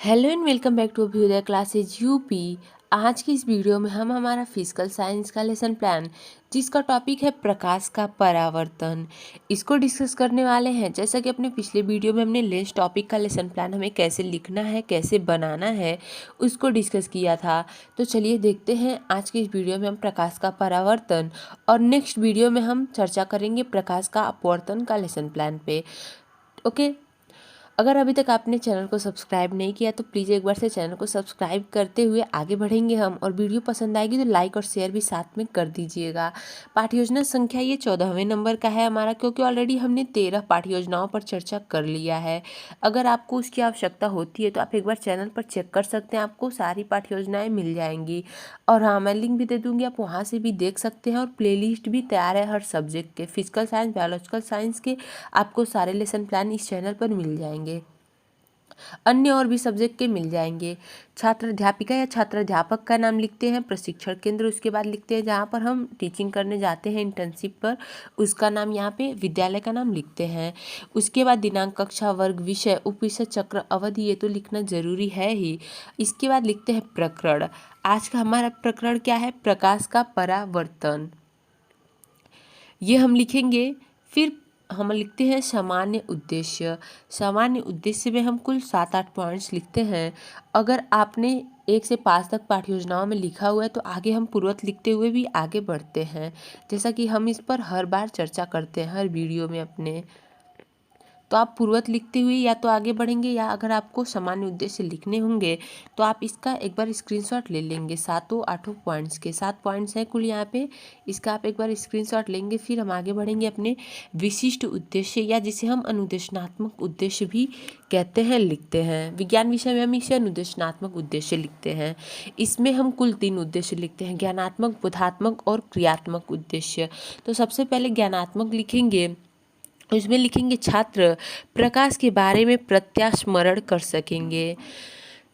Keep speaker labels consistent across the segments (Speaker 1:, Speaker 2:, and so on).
Speaker 1: Hello and welcome back to Abhyudaya classes UP. आज की इस वीडियो में हम हमारा फिजिकल साइंस का लेसन प्लान जिसका टॉपिक है प्रकाश का परावर्तन, इसको डिस्कस करने वाले हैं। जैसा कि अपने पिछले वीडियो में हमने लेंस टॉपिक का लेसन प्लान हमें कैसे लिखना है, कैसे बनाना है, उसको डिस्कस किया था। तो चलिए देखते हैं आज की इस वीडियो में हम प्रकाश का परावर्तन और नेक्स्ट वीडियो में हम चर्चा करेंगे प्रकाश का अपवर्तन का लेसन प्लान पे। ओके, अगर अभी तक आपने चैनल को सब्सक्राइब नहीं किया तो प्लीज़ एक बार से चैनल को सब्सक्राइब करते हुए आगे बढ़ेंगे हम। और वीडियो पसंद आएगी तो लाइक और शेयर भी साथ में कर दीजिएगा। पाठ्य योजना संख्या ये 14वें नंबर का है हमारा, क्योंकि ऑलरेडी हमने 13 पाठ्य योजनाओं पर चर्चा कर लिया है। अगर आपको उसकी आवश्यकता होती है तो आप एक बार चैनल पर चेक कर सकते हैं, आपको सारी पाठ्य योजनाएँ मिल जाएंगी। और हाँ, मैं लिंक भी दे दूँगी, आप वहाँ से भी देख सकते हैं। और प्लेलिस्ट भी तैयार है हर सब्जेक्ट के, फिजिकल साइंस, बायोलॉजिकल साइंस के आपको सारे लेसन प्लान इस चैनल पर मिल जाएंगे। अन्य और भी सब्जेक्ट के मिल जाएंगे। छात्र अध्यापिका या छात्र अध्यापक का नाम लिखते हैं, प्रशिक्षण केंद्र उसके बाद लिखते हैं जहाँ पर हम टीचिंग करने जाते हैं इंटर्नशिप पर, उसका नाम यहाँ पे विद्यालय का नाम लिखते हैं। उसके बाद दिनांक, कक्षा, वर्ग, विषय, उपविषय, चक्र, अवधि, ये तो लिखना जरूरी है ही। इसके बाद लिखते हैं प्रकरण। आज का हमारा प्रकरण क्या है? प्रकाश का परावर्तन, ये हम लिखेंगे। फिर हम लिखते हैं सामान्य उद्देश्य। सामान्य उद्देश्य में हम कुल 7-8 पॉइंट्स लिखते हैं। अगर आपने 1 से 5 तक पाठ्य योजनाओं में लिखा हुआ है तो आगे हम पूर्वत लिखते हुए भी आगे बढ़ते हैं, जैसा कि हम इस पर हर बार चर्चा करते हैं हर वीडियो में अपने। तो आप पूर्वत लिखते हुए या तो आगे बढ़ेंगे, या अगर आपको सामान्य उद्देश्य लिखने होंगे तो आप इसका एक बार स्क्रीनशॉट ले लेंगे। 7-8 पॉइंट्स के 7 पॉइंट्स हैं कुल यहाँ पे, इसका आप एक बार स्क्रीनशॉट लेंगे। फिर हम आगे बढ़ेंगे अपने विशिष्ट उद्देश्य, या जिसे हम अनुदेशनात्मक उद्देश्य भी कहते हैं, लिखते हैं। विज्ञान विषय में हम इसे अनुदेशनात्मक उद्देश्य लिखते हैं। इसमें हम कुल 3 उद्देश्य लिखते हैं, ज्ञानात्मक, बोधात्मक और क्रियात्मक उद्देश्य। तो सबसे पहले ज्ञानात्मक लिखेंगे, उसमें लिखेंगे छात्र प्रकाश के बारे में प्रत्यास्मरण कर सकेंगे।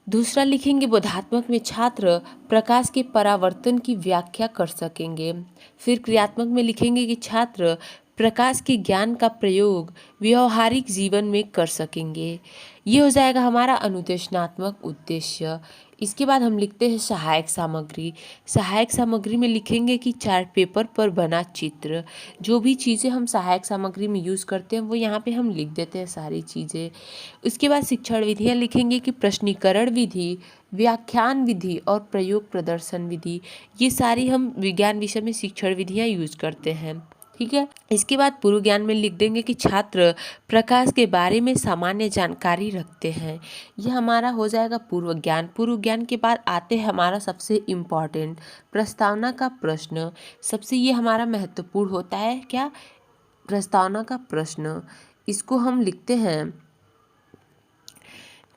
Speaker 1: दूसरा लिखेंगे बोधात्मक में छात्र प्रकाश के परावर्तन की व्याख्या कर सकेंगे। फिर क्रियात्मक में लिखेंगे कि छात्र प्रकाश के ज्ञान का प्रयोग व्यवहारिक जीवन में कर सकेंगे। ये हो जाएगा हमारा अनुदेशनात्मक उद्देश्य। इसके बाद हम लिखते हैं सहायक सामग्री। सहायक सामग्री में लिखेंगे कि चार्ट पेपर पर बना चित्र। जो भी चीज़ें हम सहायक सामग्री में यूज़ करते हैं वो यहाँ पे हम लिख देते हैं सारी चीज़ें। उसके बाद शिक्षण विधियाँ लिखेंगे कि प्रश्नीकरण विधि, व्याख्यान विधि और प्रयोग प्रदर्शन विधि, ये सारी हम विज्ञान विषय में शिक्षण विधियाँ यूज़ करते हैं। ठीक है। इसके बाद पूर्व ज्ञान में लिख देंगे कि छात्र प्रकाश के बारे में सामान्य जानकारी रखते हैं। यह हमारा हो जाएगा पूर्व ज्ञान। पूर्व ज्ञान के बाद आते हैं हमारा सबसे इम्पॉर्टेंट प्रस्तावना का प्रश्न। सबसे ये हमारा महत्वपूर्ण होता है, क्या? प्रस्तावना का प्रश्न। इसको हम लिखते हैं,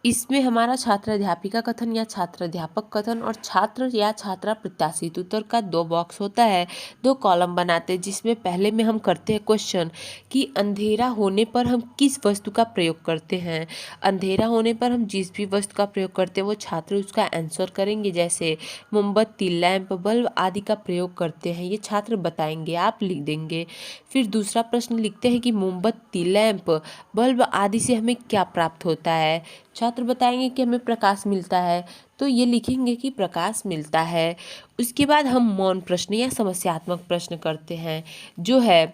Speaker 1: इसमें हमारा छात्र अध्यापिका कथन या छात्र अध्यापक कथन और छात्र या छात्रा प्रत्याशित उत्तर का 2 बॉक्स होता है, 2 कॉलम बनाते हैं। जिसमें पहले में हम करते हैं क्वेश्चन कि अंधेरा होने पर हम किस वस्तु का प्रयोग करते हैं। अंधेरा होने पर हम जिस भी वस्तु का प्रयोग करते हैं वो छात्र उसका आंसर करेंगे, जैसे मोमबत्ती, लैंप, बल्ब आदि का प्रयोग करते हैं, ये छात्र बताएंगे, आप लिख देंगे। फिर दूसरा प्रश्न लिखते हैं कि मोमबत्ती, लैंप, बल्ब आदि से हमें क्या प्राप्त होता है। छात्र बताएंगे कि हमें प्रकाश मिलता है, तो ये लिखेंगे कि प्रकाश मिलता है। उसके बाद हम मौन प्रश्न या समस्यात्मक प्रश्न करते हैं, जो है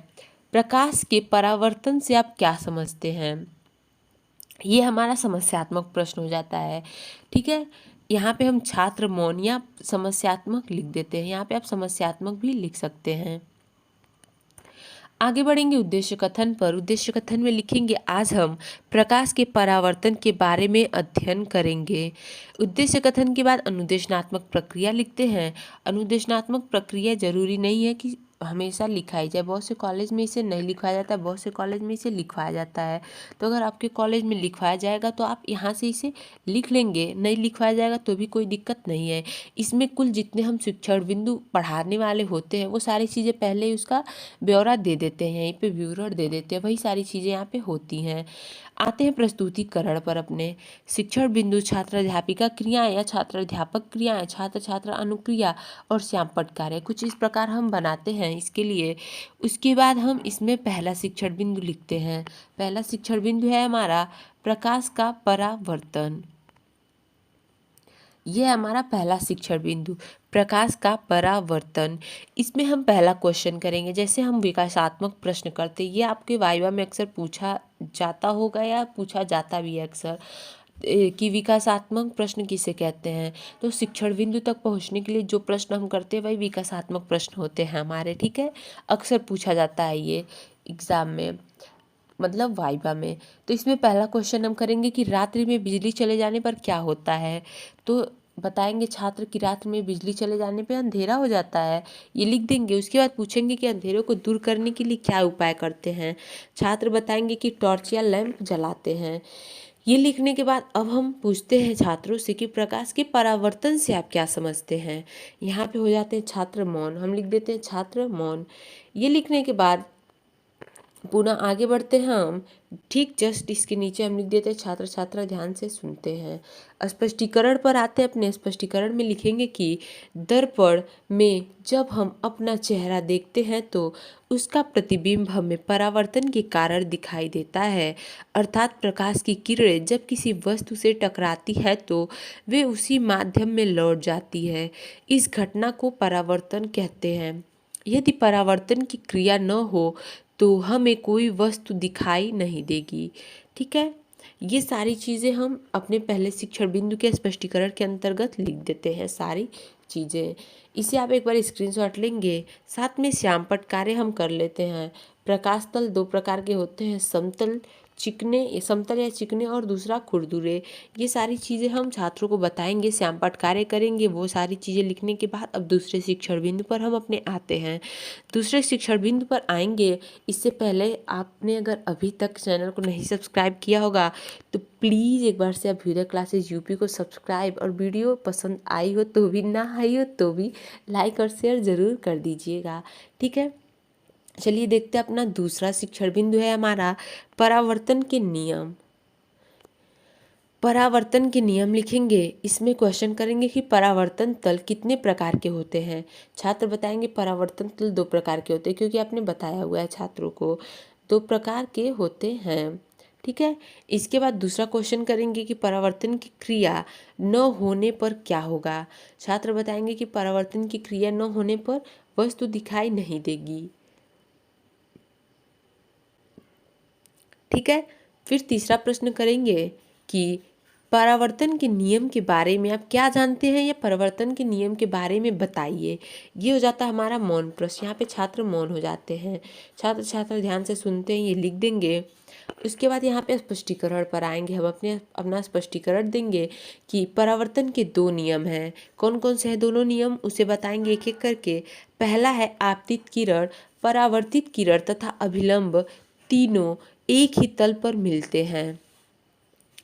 Speaker 1: प्रकाश के परावर्तन से आप क्या समझते हैं। ये हमारा समस्यात्मक प्रश्न हो जाता है। ठीक है, यहाँ पे हम छात्र मौन या समस्यात्मक लिख देते हैं, यहाँ पे आप समस्यात्मक भी लिख सकते हैं। आगे बढ़ेंगे उद्देश्य कथन पर। उद्देश्य कथन में लिखेंगे आज हम प्रकाश के परावर्तन के बारे में अध्ययन करेंगे। उद्देश्य कथन के बाद अनुदेशनात्मक प्रक्रिया लिखते हैं। अनुदेशनात्मक प्रक्रिया जरूरी नहीं है कि हमेशा लिखाई जाए, बहुत से कॉलेज में इसे नहीं लिखवाया जाता है, बहुत से कॉलेज में इसे लिखवाया जाता है। तो अगर आपके कॉलेज में लिखवाया जाएगा तो आप यहाँ से इसे लिख लेंगे, नहीं लिखवाया जाएगा तो भी कोई दिक्कत नहीं है। इसमें कुल जितने हम शिक्षण बिंदु पढ़ाने वाले होते हैं वो सारी चीज़ें पहले ही उसका ब्यौरा दे देते हैं, यहीं पे विवरण दे देते हैं, वही सारी चीज़ें यहाँ पे होती हैं। आते हैं प्रस्तुतिकरण पर अपने। शिक्षण बिंदु, छात्र अध्यापिका क्रियाएं या छात्र अध्यापक क्रियाएं, छात्र छात्रा अनुक्रिया और श्यामपट्ट कार्य, कुछ इस प्रकार हम बनाते हैं इसके लिए। उसके बाद हम इसमें पहला शिक्षण बिंदु लिखते हैं। पहला शिक्षण बिंदु है हमारा प्रकाश का परावर्तन। ये हमारा पहला शिक्षण बिंदु, प्रकाश का परावर्तन। इसमें हम पहला क्वेश्चन करेंगे। जैसे हम विकासात्मक प्रश्न करते, ये आपके वाइवा में अक्सर पूछा जाता होगा या पूछा जाता भी है अक्सर, कि विकासात्मक प्रश्न किसे कहते हैं। तो शिक्षण बिंदु तक पहुंचने के लिए जो प्रश्न हम करते हैं वही विकासात्मक प्रश्न होते हैं हमारे, ठीक है। अक्सर पूछा जाता है ये एग्जाम में, मतलब वाइवा में। तो इसमें पहला क्वेश्चन हम करेंगे कि रात्रि में बिजली चले जाने पर क्या होता है। तो बताएंगे छात्र कि रात्रि में बिजली चले जाने पे अंधेरा हो जाता है, ये लिख देंगे। उसके बाद पूछेंगे कि अंधेरे को दूर करने के लिए क्या उपाय करते हैं। छात्र बताएंगे कि टॉर्च या लैंप जलाते हैं। ये लिखने के बाद अब हम पूछते हैं छात्रों से कि प्रकाश के परावर्तन से आप क्या समझते हैं। यहाँ पे हो जाते हैं छात्र मौन, हम लिख देते हैं छात्र मौन। ये लिखने के बाद पुनः आगे बढ़ते हैं हम, ठीक जस्ट इसके नीचे हम लिख देते हैं छात्र छात्रा ध्यान से सुनते हैं। स्पष्टीकरण पर आते हैं। अपने स्पष्टीकरण में लिखेंगे कि दर्पण में जब हम अपना चेहरा देखते हैं तो उसका प्रतिबिंब हमें परावर्तन के कारण दिखाई देता है, अर्थात प्रकाश की किरणें जब किसी वस्तु से टकराती है तो वे उसी माध्यम में लौट जाती है। इस घटना को परावर्तन कहते हैं। यदि परावर्तन की क्रिया न हो तो हमें कोई वस्तु दिखाई नहीं देगी, ठीक है। ये सारी चीज़ें हम अपने पहले शिक्षण बिंदु के स्पष्टीकरण के अंतर्गत लिख देते हैं सारी चीज़ें। इसे आप एक बार स्क्रीनशॉट लेंगे। साथ में श्यामपट्ट कार्य हम कर लेते हैं। प्रकाश तल दो प्रकार के होते हैं, समतल समतल या चिकने, और दूसरा खुरदुरे। ये सारी चीज़ें हम छात्रों को बताएंगे, श्यामपट्ट कार्य करेंगे। वो सारी चीज़ें लिखने के बाद अब दूसरे शिक्षण बिंदु पर हम अपने आते हैं। दूसरे शिक्षण बिंदु पर आएंगे, इससे पहले आपने अगर अभी तक चैनल को नहीं सब्सक्राइब किया होगा तो प्लीज़ एक बार से अभ्युदय क्लासेज यूपी को सब्सक्राइब, और वीडियो पसंद आई हो तो भी, ना आई हो तो भी लाइक और शेयर ज़रूर कर दीजिएगा, ठीक है। चलिए देखते हैं अपना दूसरा शिक्षण बिंदु है हमारा परावर्तन के नियम। परावर्तन के नियम लिखेंगे। इसमें क्वेश्चन करेंगे कि परावर्तन तल कितने प्रकार के होते हैं। छात्र बताएंगे परावर्तन तल दो प्रकार के होते हैं, क्योंकि आपने बताया हुआ है छात्रों को, दो प्रकार के होते हैं, ठीक है। इसके बाद दूसरा क्वेश्चन करेंगे कि परावर्तन की क्रिया न होने पर क्या होगा। छात्र बताएंगे कि परावर्तन की क्रिया न होने पर वस्तु दिखाई नहीं देगी, ठीक है। फिर तीसरा प्रश्न करेंगे कि परावर्तन के नियम के बारे में आप क्या जानते हैं, या परावर्तन के नियम के बारे में बताइए। ये हो जाता है हमारा मौन प्रश्न। यहाँ पे छात्र मौन हो जाते हैं, छात्र छात्रा ध्यान से सुनते हैं, ये लिख देंगे। उसके बाद यहाँ पे स्पष्टीकरण पर आएंगे। हम अपना स्पष्टीकरण देंगे कि परावर्तन के दो नियम हैं। कौन कौन से हैं दोनों नियम, उसे बताएंगे एक एक करके। पहला है आपतित किरण, परावर्तित किरण तथा अभिलंब तीनों एक ही तल पर मिलते हैं।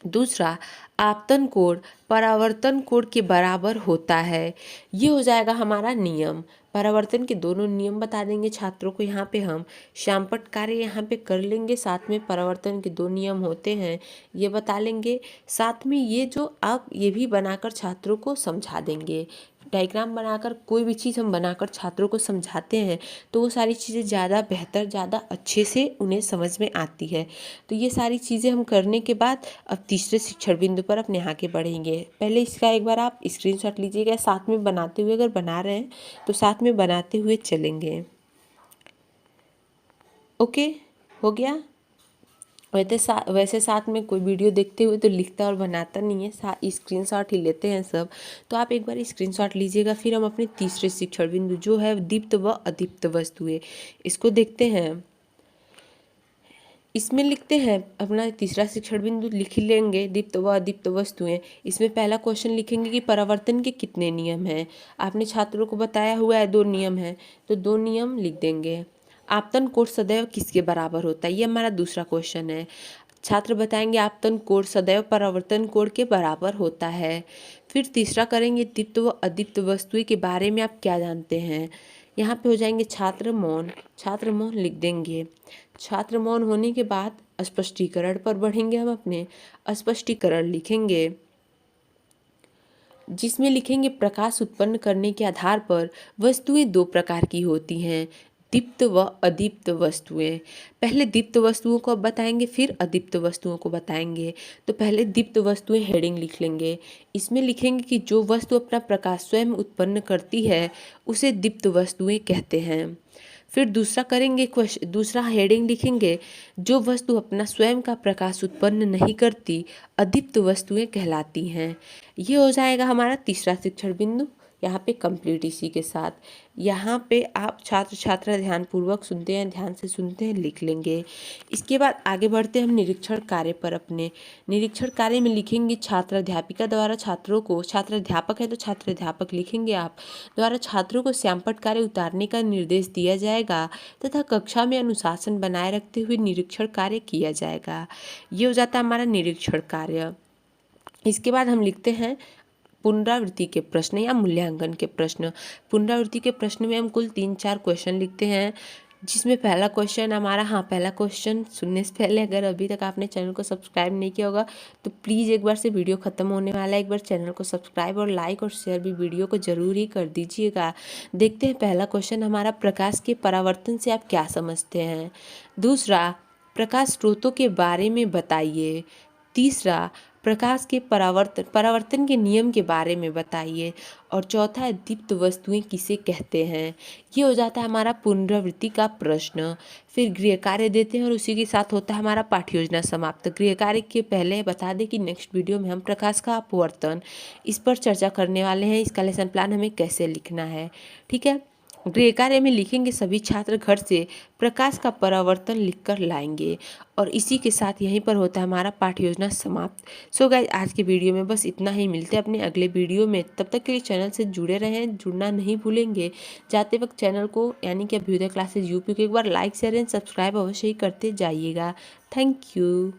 Speaker 1: दूसरा, आपतन कोण परावर्तन कोण के बराबर होता है। ये हो जाएगा हमारा नियम। परावर्तन के दोनों नियम बता देंगे छात्रों को। यहाँ पे हम श्यामपट्ट कार्य यहाँ पे कर लेंगे, साथ में परावर्तन के दो नियम होते हैं ये बता लेंगे। साथ में ये जो आप ये भी बनाकर छात्रों को समझा देंगे। डायग्राम बनाकर कोई भी चीज़ हम बनाकर छात्रों को समझाते हैं तो वो सारी चीज़ें ज़्यादा बेहतर, ज़्यादा अच्छे से उन्हें समझ में आती है। तो ये सारी चीज़ें हम करने के बाद अब तीसरे शिक्षण बिंदु पर अपने आगे बढ़ेंगे। पहले इसका एक बार आप स्क्रीनशॉट लीजिएगा, साथ में बनाते हुए, अगर बना रहे हैं तो साथ में बनाते हुए चलेंगे। ओके, हो गया। वैसे साथ में कोई वीडियो देखते हुए तो लिखता और बनाता नहीं है, स्क्रीनशॉट ही लेते हैं सब। तो आप एक बार स्क्रीनशॉट लीजिएगा। फिर हम अपने तीसरे शिक्षण बिंदु जो है दीप्त व अदीप्त वस्तुएं, इसको देखते हैं। इसमें लिखते हैं अपना तीसरा शिक्षण बिंदु लिख लेंगे, दीप्त व अदीप्त वस्तुएं। इसमें पहला क्वेश्चन लिखेंगे कि परावर्तन के कितने नियम हैं। आपने छात्रों को बताया हुआ है दो नियम हैं, तो दो नियम लिख देंगे। आपतन कोण सदैव किसके बराबर होता है, ये हमारा दूसरा क्वेश्चन है। छात्र बताएंगे आपतन कोण सदैव परावर्तन कोण के बराबर होता है। फिर तीसरा करेंगे दीप्त व अदीप्त वस्तुएं के बारे में आप क्या जानते हैं। यहाँ पे हो जाएंगे छात्र मौन, छात्र मौन लिख देंगे। छात्र मौन होने के बाद स्पष्टीकरण पर बढ़ेंगे। हम अपने स्पष्टीकरण लिखेंगे, जिसमें लिखेंगे प्रकाश उत्पन्न करने के आधार पर वस्तुएं दो प्रकार की होती हैं, दीप्त व अदीप्त वस्तुएं। पहले दीप्त वस्तुओं को अब बताएंगे, फिर अदीप्त वस्तुओं को बताएंगे। तो पहले दीप्त वस्तुएं हेडिंग लिख लेंगे। इसमें लिखेंगे कि जो वस्तु अपना प्रकाश स्वयं उत्पन्न करती है उसे दीप्त वस्तुएं कहते हैं। फिर दूसरा करेंगे दूसरा हेडिंग लिखेंगे, जो वस्तु अपना स्वयं का प्रकाश उत्पन्न नहीं करती अदीप्त वस्तुएं कहलाती हैं। ये हो जाएगा हमारा तीसरा शिक्षण बिंदु, यहाँ पे कंप्लीट। इसी के साथ यहाँ पे आप छात्र छात्रा ध्यानपूर्वक सुनते हैं, ध्यान से सुनते हैं, लिख लेंगे। इसके बाद आगे बढ़ते हैं हम निरीक्षण कार्य पर। अपने निरीक्षण कार्य में लिखेंगे छात्र अध्यापिका द्वारा छात्रों को, छात्र अध्यापक है तो छात्र अध्यापक लिखेंगे आप, द्वारा छात्रों को श्यामपट्ट कार्य उतारने का निर्देश दिया जाएगा तथा कक्षा में अनुशासन बनाए रखते हुए निरीक्षण कार्य किया जाएगा। ये हो जाता है हमारा निरीक्षण कार्य। इसके बाद हम लिखते हैं पुनरावृत्ति के प्रश्न या मूल्यांकन के प्रश्न। पुनरावृत्ति के प्रश्न में हम कुल 3-4 क्वेश्चन लिखते हैं, जिसमें पहला क्वेश्चन हमारा पहला क्वेश्चन सुनने से पहले अगर अभी तक आपने चैनल को सब्सक्राइब नहीं किया होगा तो प्लीज़ एक बार से वीडियो ख़त्म होने वाला है, एक बार चैनल को सब्सक्राइब और लाइक और शेयर भी वीडियो को ज़रूर ही कर दीजिएगा। देखते हैं पहला क्वेश्चन हमारा, प्रकाश के परावर्तन से आप क्या समझते हैं। दूसरा, प्रकाश स्रोतों के बारे में बताइए। तीसरा, प्रकाश के परावर्तन के नियम के बारे में बताइए। और चौथा है, दीप्त वस्तुएं किसे कहते हैं। ये हो जाता है हमारा पुनरावृत्ति का प्रश्न। फिर गृह कार्य देते हैं और उसी के साथ होता है हमारा पाठ्य योजना समाप्त। गृह कार्य के पहले बता दें कि नेक्स्ट वीडियो में हम प्रकाश का अपवर्तन इस पर चर्चा करने वाले हैं, इसका लेसन प्लान हमें कैसे लिखना है। ठीक है, गृह कार्य में लिखेंगे सभी छात्र घर से प्रकाश का परावर्तन लिखकर लाएंगे। और इसी के साथ यहीं पर होता है हमारा पाठ्य योजना समाप्त। सो गाइस, आज के वीडियो में बस इतना ही। मिलते हैं अपने अगले वीडियो में, तब तक के लिए चैनल से जुड़े रहें, जुड़ना नहीं भूलेंगे। जाते वक्त चैनल को यानी कि अभ्युदय क्लासेज यूपी को एक बार लाइक शेयर एंड सब्सक्राइब अवश्य ही करते जाइएगा। Thank you.